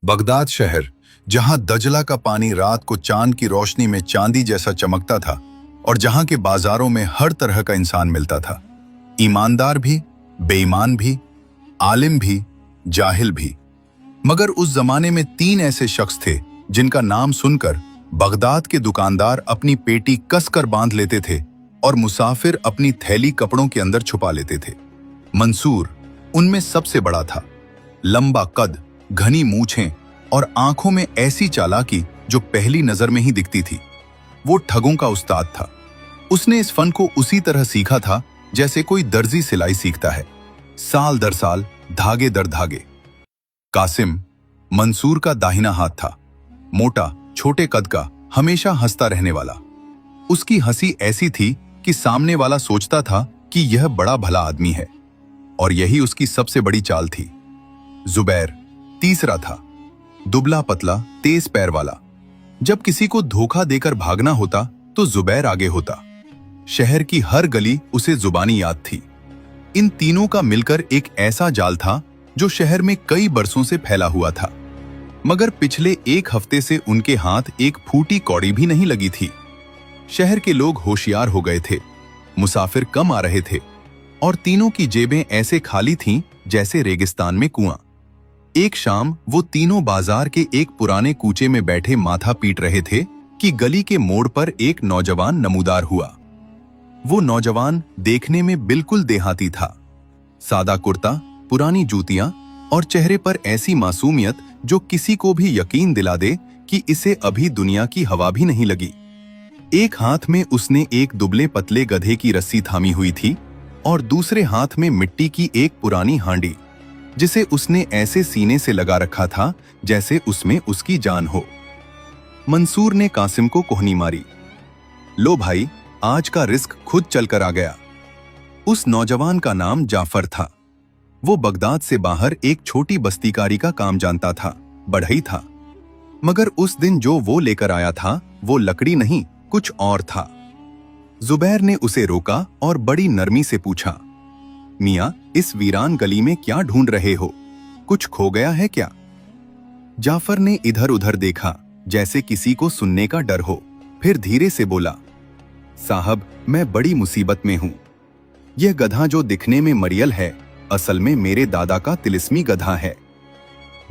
Baghdad शहर, जहां दजला का पानी रात को चांद की रोशनी में चांदी जैसा चमकता था और जहां के बाजारों में हर तरह का इंसान मिलता था, ईमानदार भी, बेईमान भी, आलिम भी, जाहिल भी। मगर उस जमाने में 3 ऐसे शख्स थे जिनका नाम सुनकर बगदाद के दुकानदार अपनी पेटी कसकर बांध लेते थे और मुसाफिर अपनी थैली कपड़ों के अंदर छुपा लेते थे। मंसूर उनमें सबसे बड़ा था। लंबा कद, घनी मूछें और आंखों में ऐसी चालाकी जो पहली नजर में ही दिखती थी। वो ठगों का उस्ताद था। उसने इस फन को उसी तरह सीखा था जैसे कोई दर्जी सिलाई सीखता है, साल दर साल, धागे दर धागे। कासिम मंसूर का दाहिना हाथ था, मोटा, छोटे कद का, हमेशा हंसता रहने वाला। उसकी हंसी ऐसी थी कि सामने वाला सोचता था कि यह बड़ा भला आदमी है, और यही उसकी सबसे बड़ी चाल थी। जुबैर तीसरा था, दुबला पतला, तेज पैर वाला। जब किसी को धोखा देकर भागना होता तो जुबैर आगे होता। शहर की हर गली उसे जुबानी याद थी। इन तीनों का मिलकर एक ऐसा जाल था जो शहर में कई बरसों से फैला हुआ था, मगर पिछले 1 हफ्ते से उनके हाथ एक फूटी कौड़ी भी नहीं लगी थी। शहर के लोग होशियार हो गए थे, मुसाफिर कम आ रहे थे और तीनों की जेबें ऐसे खाली थीं जैसे रेगिस्तान में कुआं। एक शाम वो तीनों बाजार के एक पुराने कूचे में बैठे माथा पीट रहे थे कि गली के मोड़ पर एक नौजवान नमूदार हुआ। वो नौजवान देखने में बिल्कुल देहाती था। सादा कुर्ता, पुरानी जूतियां और चेहरे पर ऐसी मासूमियत जो किसी को भी यकीन दिला दे कि इसे अभी दुनिया की हवा भी नहीं लगी। एक हाथ में उसने एक दुबले पतले गधे की रस्सी थामी हुई थी और दूसरे हाथ में मिट्टी की एक पुरानी हांडी, जिसे उसने ऐसे सीने से लगा रखा था जैसे उसमें उसकी जान हो। मंसूर ने कासिम को कोहनी मारी, लो भाई, आज का रिस्क खुद चलकर आ गया। उस नौजवान का नाम जाफर था। वो बगदाद से बाहर एक छोटी बस्तीकारी का काम जानता था, बढ़ई था। मगर उस दिन जो वो लेकर आया था वो लकड़ी नहीं, कुछ और था। जुबैर ने उसे रोका और बड़ी नरमी से पूछा, मियां, इस वीरान गली में क्या ढूंढ रहे हो? कुछ खो गया है क्या? जाफर ने इधर उधर देखा जैसे किसी को सुनने का डर हो, फिर धीरे से बोला, साहब, मैं बड़ी मुसीबत में हूं। यह गधा जो दिखने में मरियल है, असल में मेरे दादा का तिलिस्मी गधा है।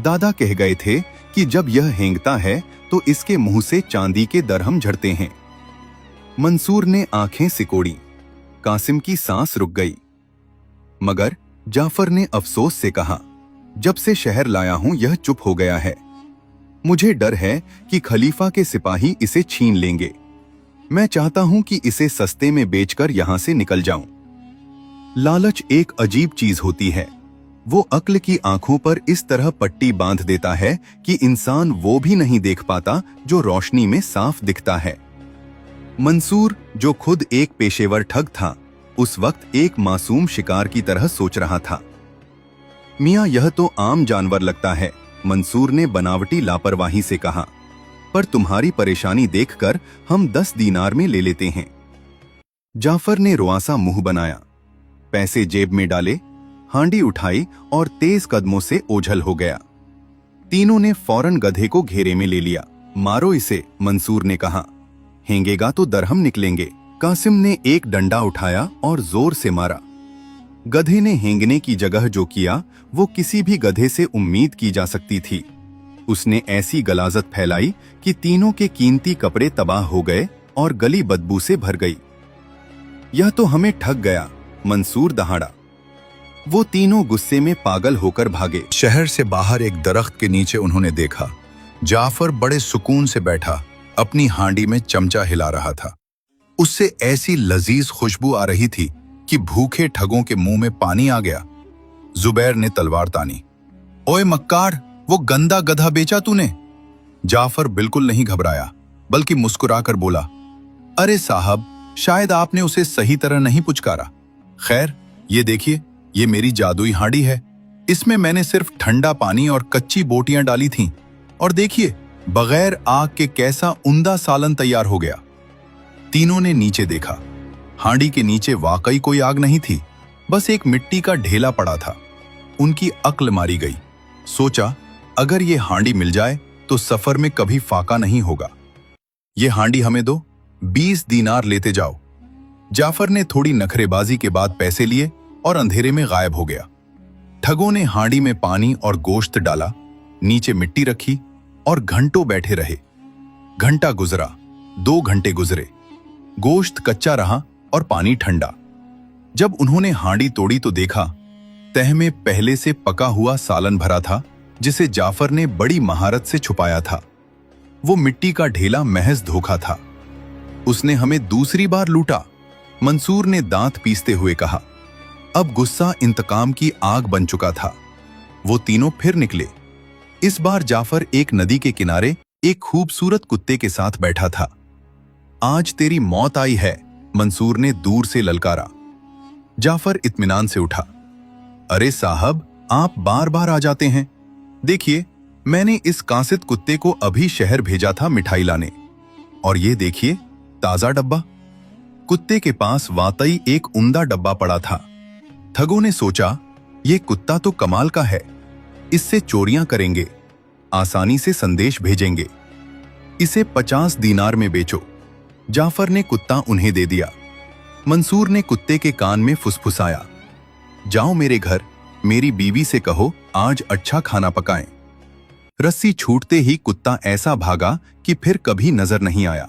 दादा कह गए थे कि जब यह हेंगता है तो इसके मुंह से चांदी के दरहम झड़ते हैं। मंसूर ने आंखें सिकोड़ी। कासिम की सांस रुक गई। मगर जाफर ने अफसोस से कहा, जब से शहर लाया हूं यह चुप हो गया है। मुझे डर है कि खलीफा के सिपाही इसे छीन लेंगे। मैं चाहता हूं कि इसे सस्ते में बेचकर यहां से निकल जाऊं। लालच एक अजीब चीज होती है। वो अक्ल की आंखों पर इस तरह पट्टी बांध देता है कि इंसान वो भी नहीं देख पाता जो रोशनी में साफ दिखता है। मंसूर, जो खुद एक पेशेवर ठग था, उस वक्त एक मासूम शिकार की तरह सोच रहा था। मियां, यह तो आम जानवर लगता है, मंसूर ने बनावटी लापरवाही से कहा, पर तुम्हारी परेशानी देखकर हम 10 दीनार में ले लेते हैं। जाफर ने रुआसा मुंह बनाया, पैसे जेब में डाले, हांडी उठाई और तेज कदमों से ओझल हो गया। तीनों ने फौरन गधे को घेरे में ले लिया। मारो इसे, मंसूर ने कहा, हेंगेगा तो दरहम निकलेंगे। कासिम ने एक डंडा उठाया और जोर से मारा। गधे ने हेंगने की जगह जो किया वो किसी भी गधे से उम्मीद की जा सकती थी। उसने ऐसी गलाजत फैलाई कि तीनों के कीमती कपड़े तबाह हो गए और गली बदबू से भर गई। यह तो हमें ठग गया, मंसूर दहाड़ा। वो तीनों गुस्से में पागल होकर भागे। शहर से बाहर एक दरख्त के नीचे उन्होंने देखा, जाफर बड़े सुकून से बैठा अपनी हांडी में चमचा हिला रहा था। उससे ऐसी लजीज खुशबू आ रही थी कि भूखे ठगों के मुंह में पानी आ गया। जुबैर ने तलवार तानी, ओए मक्कार, वो गंदा गधा बेचा तूने? जाफर बिल्कुल नहीं घबराया, बल्कि मुस्कुराकर बोला, अरे साहब, शायद आपने उसे सही तरह नहीं पुचकारा। खैर, ये देखिए, ये मेरी जादुई हांडी है। इसमें मैंने सिर्फ ठंडा पानी और कच्ची बोटियां डाली थीं, और देखिए, बगैर आग के कैसा उम्दा सालन तैयार हो गया। तीनों ने नीचे देखा। हांडी के नीचे वाकई कोई आग नहीं थी, बस एक मिट्टी का ढेला पड़ा था। उनकी अक्ल मारी गई। सोचा, अगर ये हांडी मिल जाए तो सफर में कभी फाका नहीं होगा। ये हांडी हमें दो, 20 दीनार लेते जाओ। जाफर ने थोड़ी नखरेबाजी के बाद पैसे लिए और अंधेरे में गायब हो गया। ठगों ने हांडी में पानी और गोश्त डाला, नीचे मिट्टी रखी और घंटों बैठे रहे। घंटा गुजरा, 2 घंटे गुजरे, गोश्त कच्चा रहा और पानी ठंडा। जब उन्होंने हांडी तोड़ी तो देखा तह में पहले से पका हुआ सालन भरा था, जिसे जाफर ने बड़ी महारत से छुपाया था। वो मिट्टी का ढेला महज धोखा था। उसने हमें दूसरी बार लूटा, मंसूर ने दांत पीसते हुए कहा। अब गुस्सा इंतकाम की आग बन चुका था। वो तीनों फिर निकले। इस बार जाफर एक नदी के किनारे एक खूबसूरत कुत्ते के साथ बैठा था। आज तेरी मौत आई है, मंसूर ने दूर से ललकारा। जाफर इत्मीनान से उठा। अरे साहब, आप बार बार आ जाते हैं। देखिए, मैंने इस कासिद कुत्ते को अभी शहर भेजा था मिठाई लाने, और ये देखिए ताजा डब्बा। कुत्ते के पास वाकई एक उम्दा डब्बा पड़ा था। ठगों ने सोचा, ये कुत्ता तो कमाल का है, इससे चोरियां करेंगे, आसानी से संदेश भेजेंगे। इसे 50 दीनार में बेचो। जाफर ने कुत्ता उन्हें दे दिया। मंसूर ने कुत्ते के कान में फुसफुसाया, जाओ मेरे घर, मेरी बीवी से कहो आज अच्छा खाना पकाएं। रस्सी छूटते ही कुत्ता ऐसा भागा कि फिर कभी नजर नहीं आया।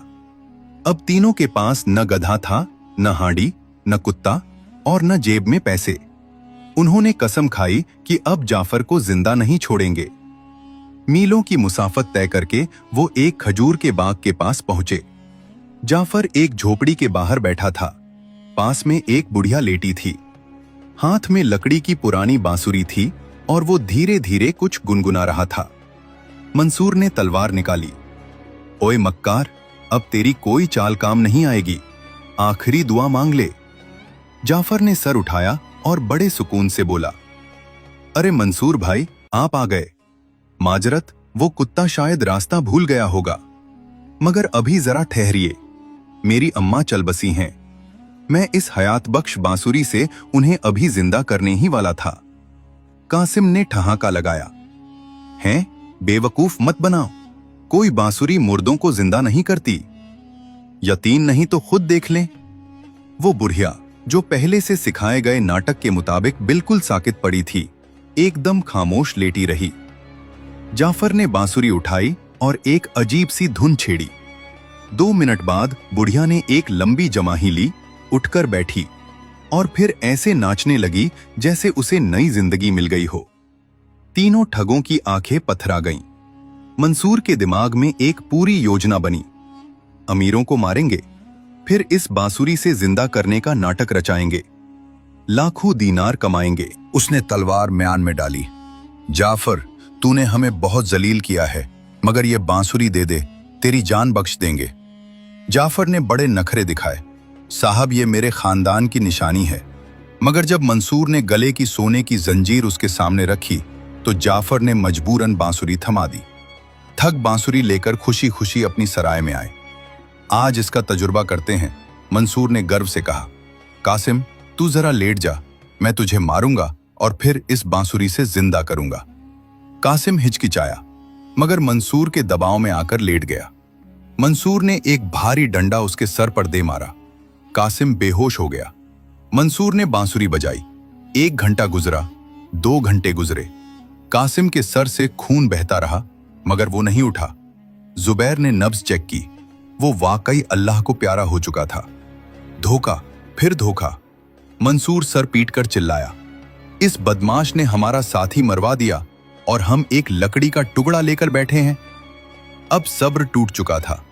अब तीनों के पास न गधा था, न हांडी, न कुत्ता और न जेब में पैसे। उन्होंने कसम खाई कि अब जाफर को जिंदा नहीं छोड़ेंगे। मीलों की मुसाफत तय करके वो एक खजूर के बाग के पास पहुंचे। जाफर एक झोपड़ी के बाहर बैठा था। पास में एक बुढ़िया लेटी थी। हाथ में लकड़ी की पुरानी बांसुरी थी और वो धीरे धीरे कुछ गुनगुना रहा था। मंसूर ने तलवार निकाली। ओए मक्कार, अब तेरी कोई चाल काम नहीं आएगी, आखिरी दुआ मांग ले। जाफर ने सर उठाया और बड़े सुकून से बोला, अरे मंसूर भाई, आप आ गए। माजरत, वो कुत्ता शायद रास्ता भूल गया होगा, मगर अभी जरा ठहरिए, मेरी अम्मा चल बसी हैं। मैं इस हयात बख्श बांसुरी से उन्हें अभी जिंदा करने ही वाला था। कासिम ने ठहाका लगाया, हैं, बेवकूफ मत बनाओ, कोई बांसुरी मुर्दों को जिंदा नहीं करती। यकीन नहीं तो खुद देख लें। वो बुढ़िया, जो पहले से सिखाए गए नाटक के मुताबिक बिल्कुल साकित पड़ी थी, एकदम खामोश लेटी रही। जाफर ने बांसुरी उठाई और एक अजीब सी धुन छेड़ी। 2 मिनट बाद बुढ़िया ने एक लंबी जमाही ली, उठकर बैठी और फिर ऐसे नाचने लगी जैसे उसे नई जिंदगी मिल गई हो। तीनों ठगों की आंखें पथरा गईं। मंसूर के दिमाग में एक पूरी योजना बनी। अमीरों को मारेंगे, फिर इस बांसुरी से जिंदा करने का नाटक रचाएंगे, लाखों दीनार कमाएंगे। उसने तलवार म्यान में डाली। जाफर, तूने हमें बहुत जलील किया है, मगर ये बांसुरी दे दे, तेरी जान बख्श देंगे। जाफर ने बड़े नखरे दिखाए। साहब, ये मेरे खानदान की निशानी है। मगर जब मंसूर ने गले की सोने की जंजीर उसके सामने रखी तो जाफर ने मजबूरन बांसुरी थमा दी। ठग बांसुरी लेकर खुशी खुशी अपनी सराय में आए। आज इसका तजुर्बा करते हैं, मंसूर ने गर्व से कहा। कासिम, तू जरा लेट जा, मैं तुझे मारूंगा और फिर इस बांसुरी से जिंदा करूंगा। कासिम हिचकिचाया, मगर मंसूर के दबाव में आकर लेट गया। मंसूर ने एक भारी डंडा उसके सर पर दे मारा। कासिम बेहोश हो गया। मंसूर ने बांसुरी बजाई। 1 घंटा गुजरा, 2 घंटे गुजरे। कासिम के सर से खून बहता रहा, मगर वो नहीं उठा। जुबैर ने नब्ज चेक की। वो वाकई अल्लाह को प्यारा हो चुका था। धोखा, फिर धोखा। मंसूर सर पीटकर चिल्लाया, इस बदमाश ने हमारा साथी मरवा दिया और हम एक लकड़ी का टुकड़ा लेकर बैठे हैं। अब सब्र टूट चुका था।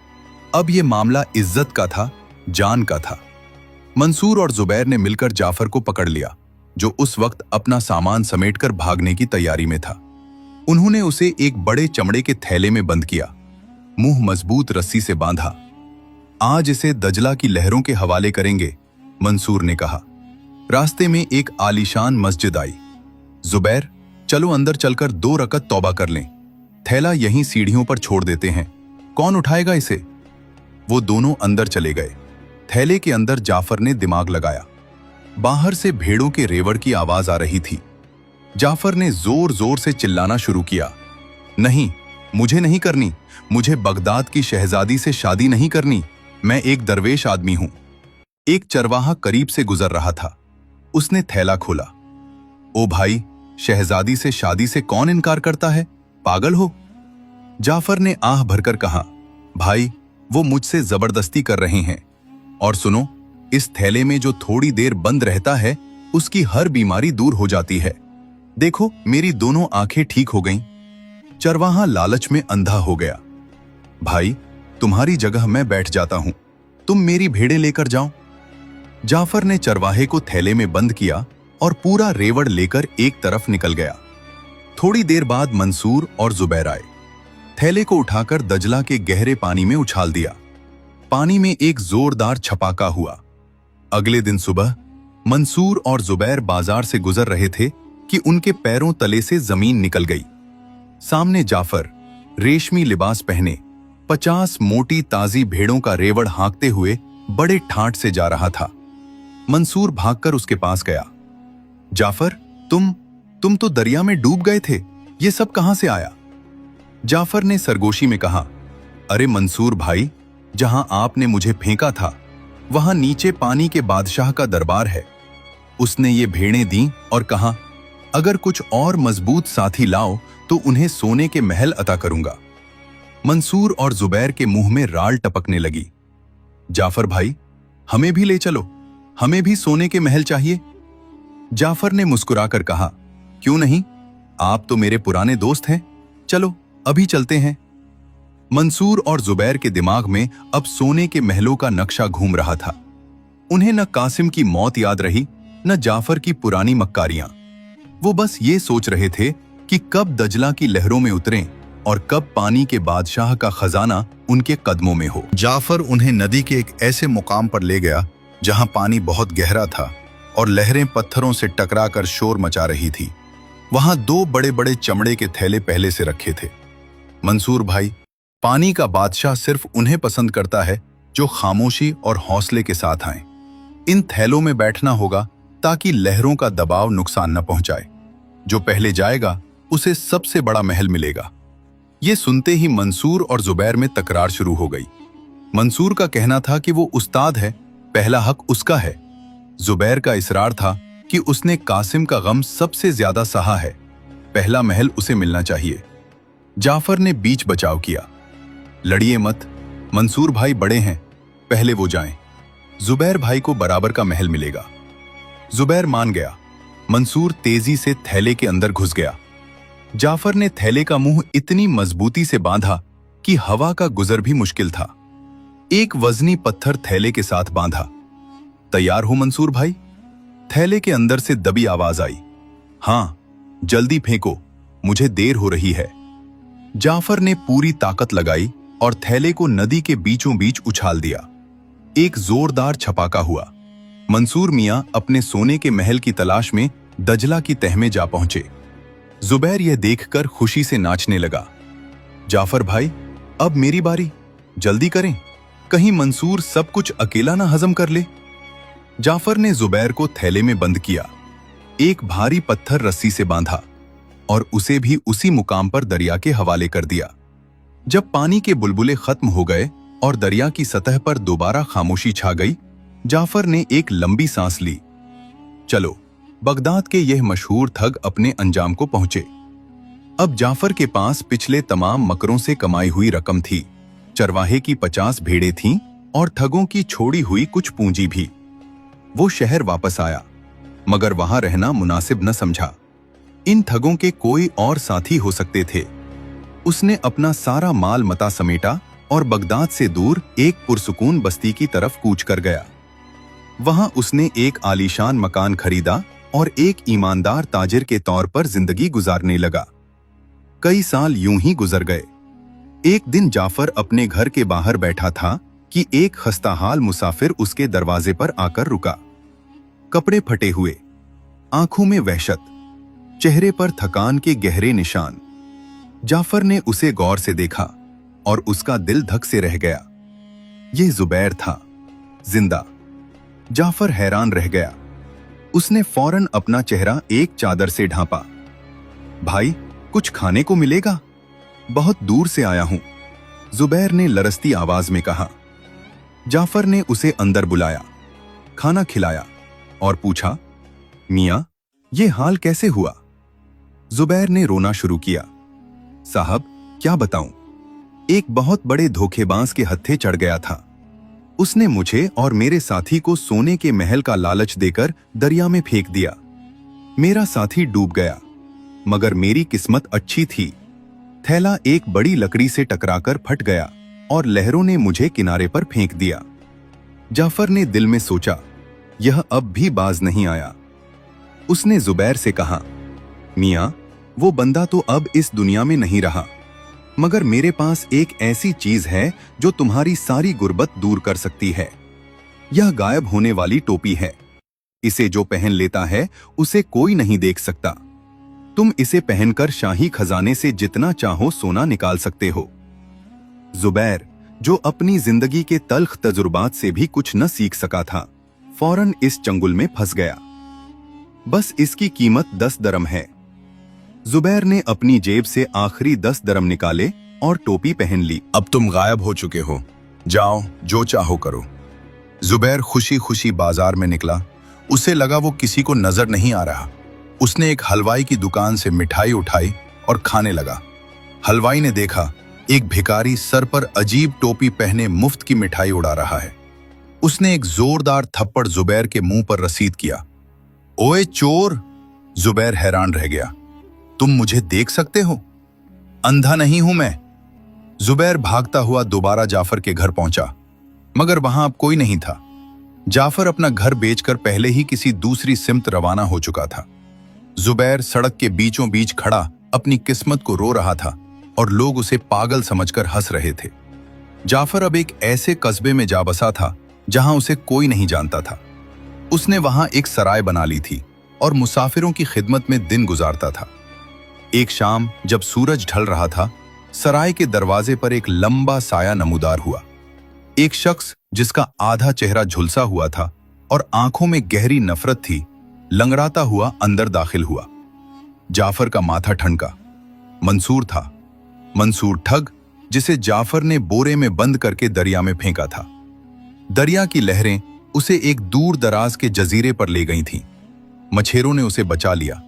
अब यह मामला इज्जत का था, जान का था। मंसूर और जुबैर ने मिलकर जाफर को पकड़ लिया, जो उस वक्त अपना सामान समेटकर भागने की तैयारी में था। उन्होंने उसे एक बड़े चमड़े के थैले में बंद किया, मुंह मजबूत रस्सी से बांधा। आज इसे दजला की लहरों के हवाले करेंगे, मंसूर ने कहा। रास्ते में एक आलीशान मस्जिद आई। जुबैर, चलो अंदर चलकर 2 रकत तौबा कर लें। थैला यहीं सीढ़ियों पर छोड़ देते हैं, कौन उठाएगा इसे? वो दोनों अंदर चले गए। थैले के अंदर जाफर ने दिमाग लगाया। बाहर से भेड़ों के रेवड़ की आवाज आ रही थी। जाफर ने जोर जोर से चिल्लाना शुरू किया, नहीं, मुझे नहीं करनी। मुझे बगदाद की शहजादी से शादी नहीं करनी। मैं एक दरवेश आदमी हूं। एक चरवाहा करीब से गुजर रहा था। उसने थैला खोला। ओ भाई, शहजादी से शादी से कौन इनकार करता है? पागल हो? जाफर ने आह भरकर कहा, भाई, वो मुझसे जबरदस्ती कर रहे हैं। और सुनो, इस थैले में जो थोड़ी देर बंद रहता है उसकी हर बीमारी दूर हो जाती है। देखो, मेरी दोनों आंखें ठीक हो गईं। चरवाहा लालच में अंधा हो गया। भाई, तुम्हारी जगह मैं बैठ जाता हूं, तुम मेरी भेड़ें लेकर जाओ। जाफर ने चरवाहे को थैले में बंद किया और पूरा रेवड़ लेकर एक तरफ निकल गया। थोड़ी देर बाद मंसूर और जुबैर आए। थैले को उठाकर दजला के गहरे पानी में उछाल दिया। पानी में एक जोरदार छपाका हुआ। अगले दिन सुबह मंसूर और जुबैर बाजार से गुजर रहे थे कि उनके पैरों तले से जमीन निकल गई। सामने जाफर रेशमी लिबास पहने 50 मोटी ताजी भेड़ों का रेवड़ हाँकते हुए बड़े ठाठ से जा रहा था। मंसूर भागकर उसके पास गया। जाफर, तुम तो दरिया में डूब गए थे, ये सब कहां से आया? जाफर ने सरगोशी में कहा, अरे मंसूर भाई, जहां आपने मुझे फेंका था वहां नीचे पानी के बादशाह का दरबार है। उसने ये भेड़ें दी और कहा, अगर कुछ और मजबूत साथी लाओ तो उन्हें सोने के महल अता करूंगा। मंसूर और जुबैर के मुंह में राल टपकने लगी। जाफर भाई, हमें भी ले चलो, हमें भी सोने के महल चाहिए। जाफर ने मुस्कुराकर कहा, क्यों नहीं, आप तो मेरे पुराने दोस्त हैं, चलो अभी चलते हैं। मंसूर और जुबैर के दिमाग में अब सोने के महलों का नक्शा घूम रहा था। उन्हें न कासिम की मौत याद रही, न जाफर की पुरानी मक्कारियां। वो बस ये सोच रहे थे कि कब दजला की लहरों में उतरें और कब पानी के बादशाह का खजाना उनके कदमों में हो। जाफर उन्हें नदी के एक ऐसे मुकाम पर ले गया जहां पानी बहुत गहरा था और लहरें पत्थरों से टकराकर शोर मचा रही थी। वहां 2 बड़े बड़े चमड़े के थैले पहले से रखे थे। मंसूर भाई, पानी का बादशाह सिर्फ उन्हें पसंद करता है जो खामोशी और हौसले के साथ आए। इन थैलों में बैठना होगा ताकि लहरों का दबाव नुकसान न पहुंचाए। जो पहले जाएगा उसे सबसे बड़ा महल मिलेगा। ये सुनते ही मंसूर और जुबैर में तकरार शुरू हो गई। मंसूर का कहना था कि वो उस्ताद है, पहला हक उसका है। जुबैर का इसरार था कि उसने कासिम का गम सबसे ज्यादा सहा है, पहला महल उसे मिलना चाहिए। जाफर ने बीच बचाव किया, लड़िए मत, मंसूर भाई बड़े हैं, पहले वो जाएं। जुबैर भाई को बराबर का महल मिलेगा। जुबैर मान गया। मंसूर तेजी से थैले के अंदर घुस गया। जाफर ने थैले का मुंह इतनी मजबूती से बांधा कि हवा का गुजर भी मुश्किल था। एक वजनी पत्थर थैले के साथ बांधा। तैयार हो मंसूर भाई? थैले के अंदर से दबी आवाज आई। हां, जल्दी फेंको, मुझे देर हो रही है। जाफर ने पूरी ताकत लगाई और थैले को नदी के बीचों बीच उछाल दिया। एक जोरदार छपाका हुआ। मंसूर मियां अपने सोने के महल की तलाश में दजला की तह में जा पहुंचे। जुबैर यह देखकर खुशी से नाचने लगा। जाफर भाई, अब मेरी बारी, जल्दी करें, कहीं मंसूर सब कुछ अकेला ना हजम कर ले। जाफर ने जुबैर को थैले में बंद किया, एक भारी पत्थर रस्सी से बांधा और उसे भी उसी मुकाम पर दरिया के हवाले कर दिया। जब पानी के बुलबुले खत्म हो गए और दरिया की सतह पर दोबारा खामोशी छा गई, जाफर ने एक लंबी सांस ली। चलो, बगदाद के यह मशहूर ठग अपने अंजाम को पहुंचे। अब जाफर के पास पिछले तमाम मकरों से कमाई हुई रकम थी। चरवाहे की 50 भेड़ें थीं और ठगों की छोड़ी हुई कुछ पूंजी भी। वो शहर वापस आया, मगर वहां रहना मुनासिब न समझा। इन ठगों के कोई और साथी हो सकते थे। उसने अपना सारा माल मता समेटा और बगदाद से दूर एक पुरसुकून बस्ती की तरफ कूच कर गया। वहां उसने एक आलीशान मकान खरीदा और एक ईमानदार ताजिर के तौर पर जिंदगी गुजारने लगा। कई साल यूं ही गुजर गए। एक दिन जाफर अपने घर के बाहर बैठा था कि एक खस्ताहाल मुसाफिर उसके दरवाजे पर आकर रुका। कपड़े फटे हुए, आंखों में वहशत, चेहरे पर थकान के गहरे निशान। जाफर ने उसे गौर से देखा और उसका दिल धक से रह गया। यह जुबैर था, जिंदा। जाफर हैरान रह गया। उसने फौरन अपना चेहरा एक चादर से ढांपा। भाई, कुछ खाने को मिलेगा? बहुत दूर से आया हूं, जुबैर ने लरसती आवाज में कहा। जाफर ने उसे अंदर बुलाया, खाना खिलाया और पूछा, मियां, ये हाल कैसे हुआ? जुबैर ने रोना शुरू किया। साहब, क्या बताऊं, एक बहुत बड़े धोखेबाज के हत्थे चढ़ गया था। उसने मुझे और मेरे साथी को सोने के महल का लालच देकर दरिया में फेंक दिया। मेरा साथी डूब गया, मगर मेरी किस्मत अच्छी थी। थैला एक बड़ी लकड़ी से टकराकर फट गया और लहरों ने मुझे किनारे पर फेंक दिया। जाफर ने दिल में सोचा, यह अब भी बाज नहीं आया। उसने जुबैर से कहा, मियां, वो बंदा तो अब इस दुनिया में नहीं रहा, मगर मेरे पास एक ऐसी चीज है जो तुम्हारी सारी गुर्बत दूर कर सकती है। यह गायब होने वाली टोपी है। इसे जो पहन लेता है उसे कोई नहीं देख सकता। तुम इसे पहनकर शाही खजाने से जितना चाहो सोना निकाल सकते हो। जुबैर, जो अपनी जिंदगी के तल्ख तजुर्बात से भी कुछ न सीख सका था, फौरन इस चंगुल में फंस गया। बस इसकी कीमत 10 दरम है। जुबैर ने अपनी जेब से आखिरी 10 दरम निकाले और टोपी पहन ली। अब तुम गायब हो चुके हो, जाओ जो चाहो करो। जुबैर खुशी खुशी बाजार में निकला। उसे लगा वो किसी को नजर नहीं आ रहा। उसने एक हलवाई की दुकान से मिठाई उठाई और खाने लगा। हलवाई ने देखा एक भिखारी सर पर अजीब टोपी पहने मुफ्त की मिठाई उड़ा रहा है। उसने एक जोरदार थप्पड़ जुबैर के मुंह पर रसीद किया। ओए चोर! जुबैर हैरान रह गया। तुम मुझे देख सकते हो? अंधा नहीं हूं मैं। जुबैर भागता हुआ दोबारा जाफर के घर पहुंचा, मगर वहां अब कोई नहीं था। जाफर अपना घर बेचकर पहले ही किसी दूसरी सिमत रवाना हो चुका था। जुबैर सड़क के बीचों बीच खड़ा अपनी किस्मत को रो रहा था और लोग उसे पागल समझकर हंस रहे थे। जाफर अब एक ऐसे कस्बे में जा बसा था जहां उसे कोई नहीं जानता था। उसने वहां एक सराय बना ली थी और मुसाफिरों की खिदमत में दिन गुजारता था। एक शाम जब सूरज ढल रहा था, सराय के दरवाजे पर एक लंबा साया नमूदार हुआ। एक शख्स जिसका आधा चेहरा झुलसा हुआ था और आंखों में गहरी नफरत थी, लंगड़ाता हुआ अंदर दाखिल हुआ। जाफर का माथा ठनका। मंसूर था। मंसूर ठग, जिसे जाफर ने बोरे में बंद करके दरिया में फेंका था। दरिया की लहरें उसे एक दूर दराज के जजीरे पर ले गई थीं। मछेरों ने उसे बचा लिया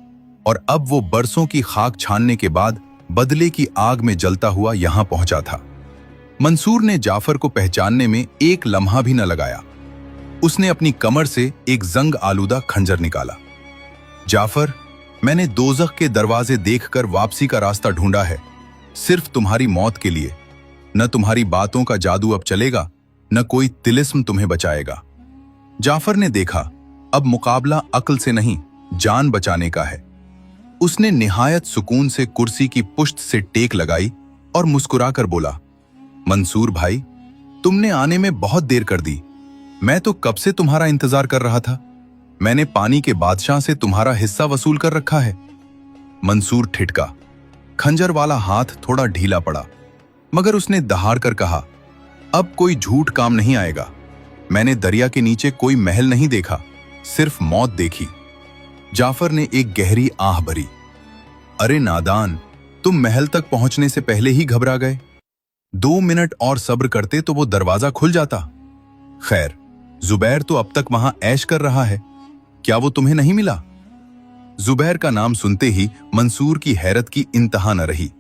और अब वो बरसों की खाक छानने के बाद बदले की आग में जलता हुआ यहां पहुंचा था। मंसूर ने जाफर को पहचानने में एक लम्हा भी न लगाया। उसने अपनी कमर से एक जंग आलूदा खंजर निकाला। जाफर, मैंने दोज़ख के दरवाजे देखकर वापसी का रास्ता ढूंढा है, सिर्फ तुम्हारी मौत के लिए। न तुम्हारी बातों का जादू अब चलेगा, न कोई तिलिस्म तुम्हें बचाएगा। जाफर ने देखा अब मुकाबला अक्ल से नहीं, जान बचाने का है। उसने निहायत सुकून से कुर्सी की पुश्त से टेक लगाई और मुस्कुराकर बोला, मंसूर भाई, तुमने आने में बहुत देर कर दी। मैं तो कब से तुम्हारा इंतजार कर रहा था। मैंने पानी के बादशाह से तुम्हारा हिस्सा वसूल कर रखा है। मंसूर ठिठका। खंजर वाला हाथ थोड़ा ढीला पड़ा, मगर उसने दहाड़ कर कहा, अब कोई झूठ काम नहीं आएगा। मैंने दरिया के नीचे कोई महल नहीं देखा, सिर्फ मौत देखी। जाफर ने एक गहरी आह भरी। अरे नादान, तुम महल तक पहुंचने से पहले ही घबरा गए। 2 मिनट और सब्र करते तो वो दरवाजा खुल जाता। खैर, जुबैर तो अब तक वहां ऐश कर रहा है, क्या वो तुम्हें नहीं मिला? जुबैर का नाम सुनते ही मंसूर की हैरत की इंतहा न रही।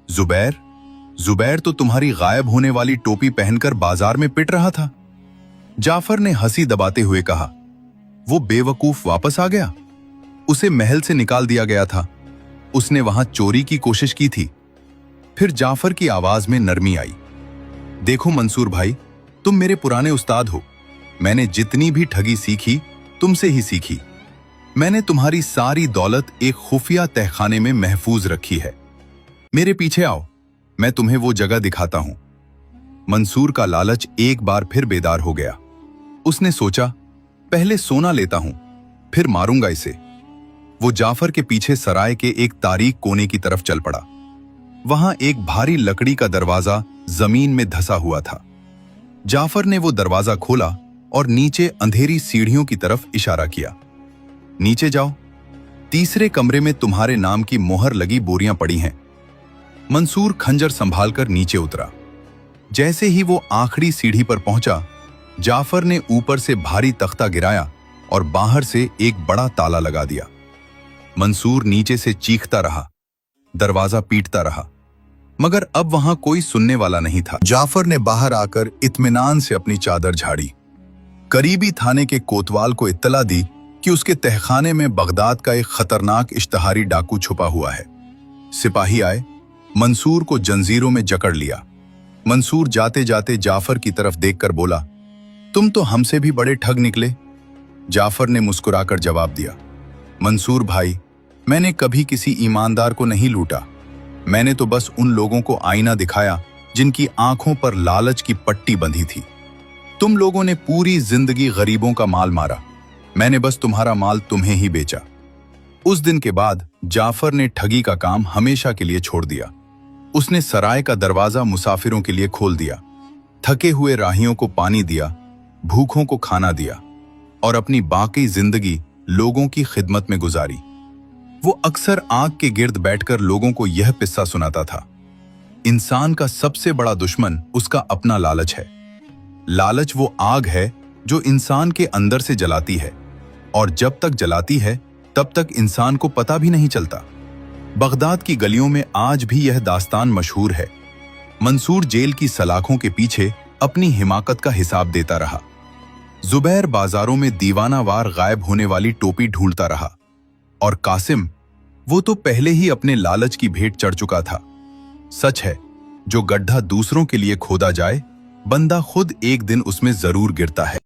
जुबैर? जुबैर तो तुम्हारी गायब होने वाली टोपी पहनकर बाजार में पिट रहा था। जाफर ने हंसी दबाते हुए कहा, वो बेवकूफ वापस आ गया। उसे महल से निकाल दिया गया था। उसने वहां चोरी की कोशिश की थी। फिर जाफर की आवाज में नरमी आई। देखो मंसूर भाई, तुम मेरे पुराने उस्ताद हो। मैंने जितनी भी ठगी सीखी तुमसे ही सीखी। मैंने तुम्हारी सारी दौलत एक खुफिया तहखाने में महफूज रखी है। मेरे पीछे आओ, मैं तुम्हें वो जगह दिखाता हूं। मंसूर का लालच एक बार फिर बेदार हो गया। उसने सोचा, पहले सोना लेता हूं, फिर मारूंगा इसे। वो जाफर के पीछे सराय के एक तारीक कोने की तरफ चल पड़ा। वहां एक भारी लकड़ी का दरवाजा जमीन में धंसा हुआ था। जाफर ने वो दरवाजा खोला और नीचे अंधेरी सीढ़ियों की तरफ इशारा किया। नीचे जाओ, तीसरे कमरे में तुम्हारे नाम की मोहर लगी बोरियां पड़ी हैं। मंसूर खंजर संभालकर नीचे उतरा। जैसे ही वो आखिरी सीढ़ी पर पहुंचा, जाफर ने ऊपर से भारी तख्ता गिराया और बाहर से एक बड़ा ताला लगा दिया। मंसूर नीचे से चीखता रहा, दरवाजा पीटता रहा, मगर अब वहां कोई सुनने वाला नहीं था। जाफर ने बाहर आकर इत्मीनान से अपनी चादर झाड़ी। करीबी थाने के कोतवाल को इत्तला दी कि उसके तहखाने में बगदाद का एक खतरनाक इश्तहारी डाकू छुपा हुआ है। सिपाही आए, मंसूर को जंजीरों में जकड़ लिया। मंसूर जाते जाते जाफर की तरफ देखकर बोला, तुम तो हमसे भी बड़े ठग निकले। जाफर ने मुस्कुराकर जवाब दिया, मंसूर भाई, मैंने कभी किसी ईमानदार को नहीं लूटा। मैंने तो बस उन लोगों को आईना दिखाया जिनकी आंखों पर लालच की पट्टी बंधी थी। तुम लोगों ने पूरी जिंदगी गरीबों का माल मारा, मैंने बस तुम्हारा माल तुम्हें ही बेचा। उस दिन के बाद जाफर ने ठगी का काम हमेशा के लिए छोड़ दिया। उसने सराय का दरवाजा मुसाफिरों के लिए खोल दिया, थके हुए राहियों को पानी दिया, भूखों को खाना दिया और अपनी बाकी जिंदगी लोगों की खिदमत में गुजारी। वो अक्सर आग के गिर्द बैठकर लोगों को यह किस्सा सुनाता था, इंसान का सबसे बड़ा दुश्मन उसका अपना लालच है। लालच वो आग है जो इंसान के अंदर से जलाती है और जब तक जलाती है तब तक इंसान को पता भी नहीं चलता। बगदाद की गलियों में आज भी यह दास्तान मशहूर है। मंसूर जेल की सलाखों के पीछे अपनी हिमाकत का हिसाब देता रहा। जुबैर बाजारों में दीवानावार गायब होने वाली टोपी ढूंढता रहा और कासिम, वो तो पहले ही अपने लालच की भेंट चढ़ चुका था। सच है, जो गड्ढा दूसरों के लिए खोदा जाए, बंदा खुद एक दिन उसमें जरूर गिरता है।